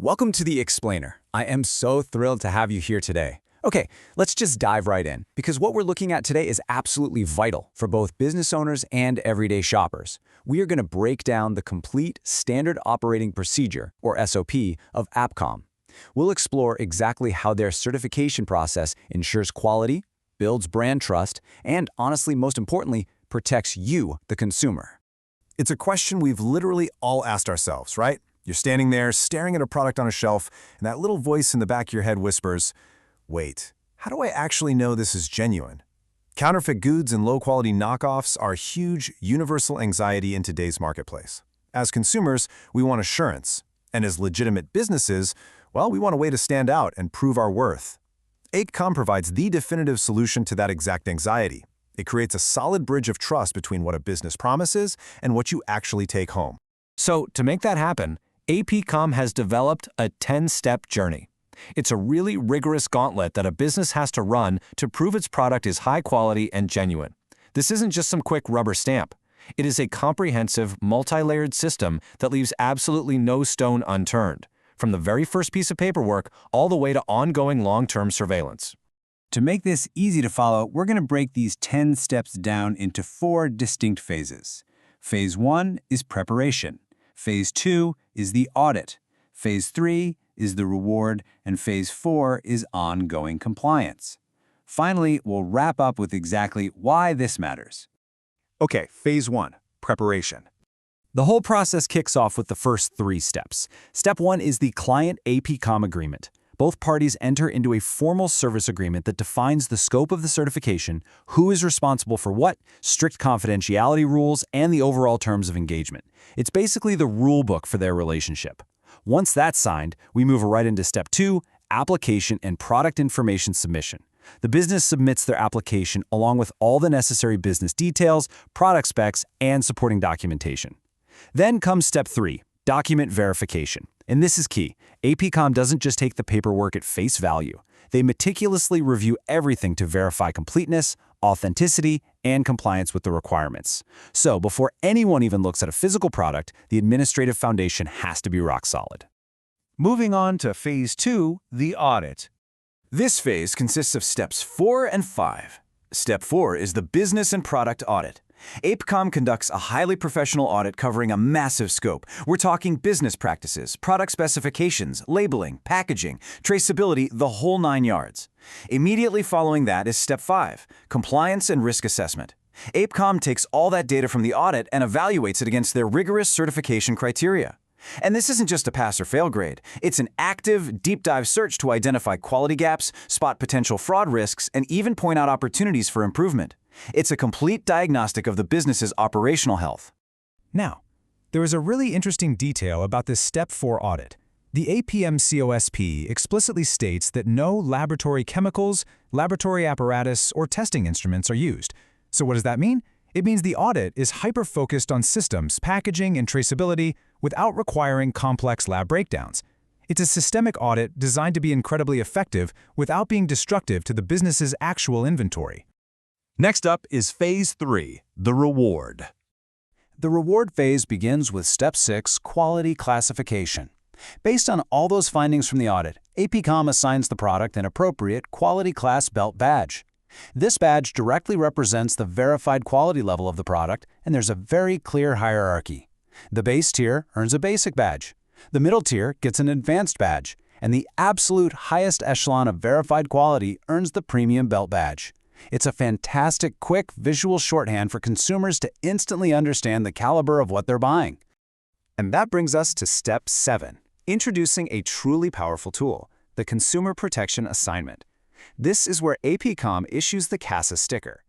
Welcome to The Explainer. I am so thrilled to have you here today. Okay, let's just dive right in, because what we're looking at today is absolutely vital for both business owners and everyday shoppers. We are going to break down the complete Standard Operating Procedure, or SOP, of AppCom. We'll explore exactly how their certification process ensures quality, builds brand trust, and honestly, most importantly, protects you, the consumer. It's a question we've literally all asked ourselves, right? You're standing there, staring at a product on a shelf, and that little voice in the back of your head whispers, wait, how do I actually know this is genuine? Counterfeit goods and low-quality knockoffs are a huge, universal anxiety in today's marketplace. As consumers, we want assurance. And as legitimate businesses, well, we want a way to stand out and prove our worth. AppCom provides the definitive solution to that exact anxiety. It creates a solid bridge of trust between what a business promises and what you actually take home. So, to make that happen, AppCom has developed a 10-step journey. It's a really rigorous gauntlet that a business has to run to prove its product is high quality and genuine. This isn't just some quick rubber stamp. It is a comprehensive, multi-layered system that leaves absolutely no stone unturned, from the very first piece of paperwork all the way to ongoing long-term surveillance. To make this easy to follow, we're going to break these 10 steps down into 4 distinct phases. Phase 1 is preparation. Phase 2 is the audit. Phase 3 is the reward, and Phase 4 is ongoing compliance. Finally, we'll wrap up with exactly why this matters. Okay, Phase 1, preparation. The whole process kicks off with the first 3 steps. Step 1 is the Client AppCom Agreement. Both parties enter into a formal service agreement that defines the scope of the certification, who is responsible for what, strict confidentiality rules, and the overall terms of engagement. It's basically the rule book for their relationship. Once that's signed, we move right into Step 2, application and product information submission. The business submits their application along with all the necessary business details, product specs, and supporting documentation. Then comes Step 3, document verification. And this is key. AppCom doesn't just take the paperwork at face value. They meticulously review everything to verify completeness, authenticity, and compliance with the requirements. So before anyone even looks at a physical product, the administrative foundation has to be rock solid. Moving on to Phase 2, the audit. This phase consists of Steps 4 and 5. Step 4 is the business and product audit. AppCom conducts a highly professional audit covering a massive scope. We're talking business practices, product specifications, labeling, packaging, traceability, the whole 9 yards. Immediately following that is Step 5, compliance and risk assessment. AppCom takes all that data from the audit and evaluates it against their rigorous certification criteria. And this isn't just a pass or fail grade. It's an active, deep dive search to identify quality gaps, spot potential fraud risks, and even point out opportunities for improvement. It's a complete diagnostic of the business's operational health. Now, there is a really interesting detail about this Step 4 audit. The AppCOSP explicitly states that no laboratory chemicals, laboratory apparatus, or testing instruments are used. So what does that mean? It means the audit is hyper-focused on systems, packaging, and traceability without requiring complex lab breakdowns. It's a systemic audit designed to be incredibly effective without being destructive to the business's actual inventory. Next up is Phase 3, the reward. The reward phase begins with Step 6, quality classification. Based on all those findings from the audit, AppCom assigns the product an appropriate Quality Class Belt badge. This badge directly represents the verified quality level of the product, and there's a very clear hierarchy. The base tier earns a basic badge. The middle tier gets an advanced badge, and the absolute highest echelon of verified quality earns the premium belt badge. It's a fantastic, quick visual shorthand for consumers to instantly understand the caliber of what they're buying. And that brings us to Step 7, introducing a truly powerful tool, the Consumer Protection Assignment. This is where AppCom issues the CASA sticker.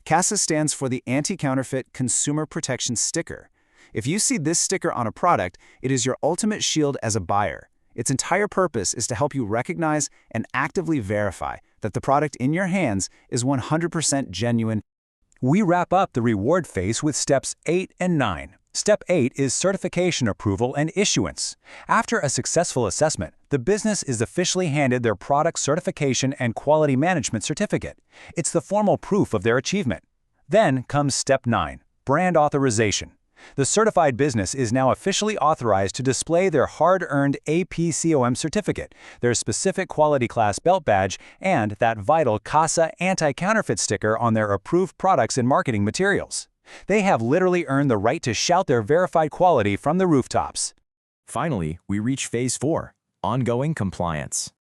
CASA stands for the Anti-Counterfeit Consumer Protection Sticker. If you see this sticker on a product, it is your ultimate shield as a buyer. Its entire purpose is to help you recognize and actively verify that the product in your hands is 100% genuine. We wrap up the reward phase with Steps 8 and 9. Step 8 is certification approval and issuance. After a successful assessment, the business is officially handed their product certification and quality management certificate. It's the formal proof of their achievement. Then comes Step 9, brand authorization. The certified business is now officially authorized to display their hard-earned APCOM certificate, their specific quality class belt badge, and that vital CASA anti-counterfeit sticker on their approved products and marketing materials. They have literally earned the right to shout their verified quality from the rooftops. Finally, we reach Phase 4, ongoing compliance.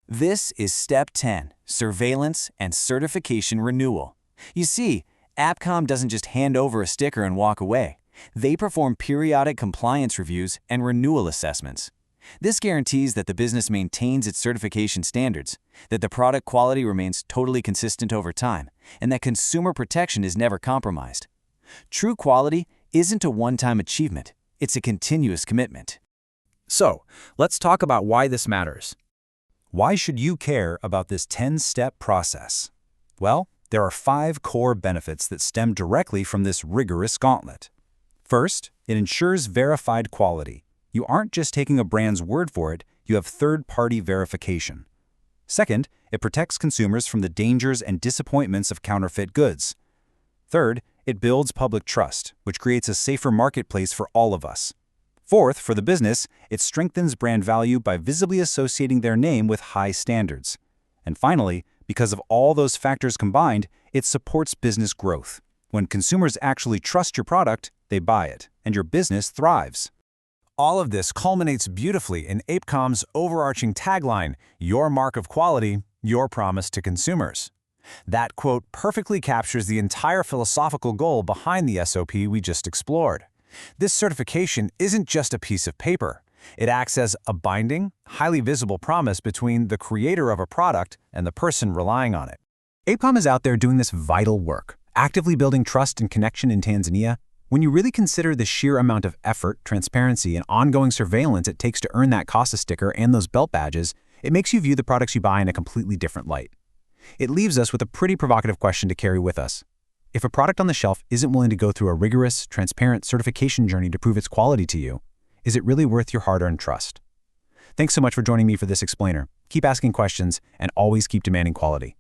This is Step 10, Surveillance and Certification Renewal. You see, AppCom doesn't just hand over a sticker and walk away. They perform periodic compliance reviews and renewal assessments. This guarantees that the business maintains its certification standards, that the product quality remains totally consistent over time, and that consumer protection is never compromised. True quality isn't a one-time achievement, it's a continuous commitment. So, let's talk about why this matters. Why should you care about this 10-step process? Well, there are 5 core benefits that stem directly from this rigorous gauntlet. First, it ensures verified quality. You aren't just taking a brand's word for it, you have third-party verification. Second, it protects consumers from the dangers and disappointments of counterfeit goods. Third, it builds public trust, which creates a safer marketplace for all of us. Fourth, for the business, it strengthens brand value by visibly associating their name with high standards. And finally, because of all those factors combined, it supports business growth. When consumers actually trust your product, they buy it, and your business thrives. All of this culminates beautifully in APCOM's overarching tagline, "Your mark of quality, your promise to consumers." That quote perfectly captures the entire philosophical goal behind the SOP we just explored. This certification isn't just a piece of paper. It acts as a binding, highly visible promise between the creator of a product and the person relying on it. APCOM is out there doing this vital work, actively building trust and connection in Tanzania. When you really consider the sheer amount of effort, transparency, and ongoing surveillance it takes to earn that CASA sticker and those belt badges, it makes you view the products you buy in a completely different light. It leaves us with a pretty provocative question to carry with us. If a product on the shelf isn't willing to go through a rigorous, transparent certification journey to prove its quality to you, is it really worth your hard-earned trust? Thanks so much for joining me for this explainer. Keep asking questions and always keep demanding quality.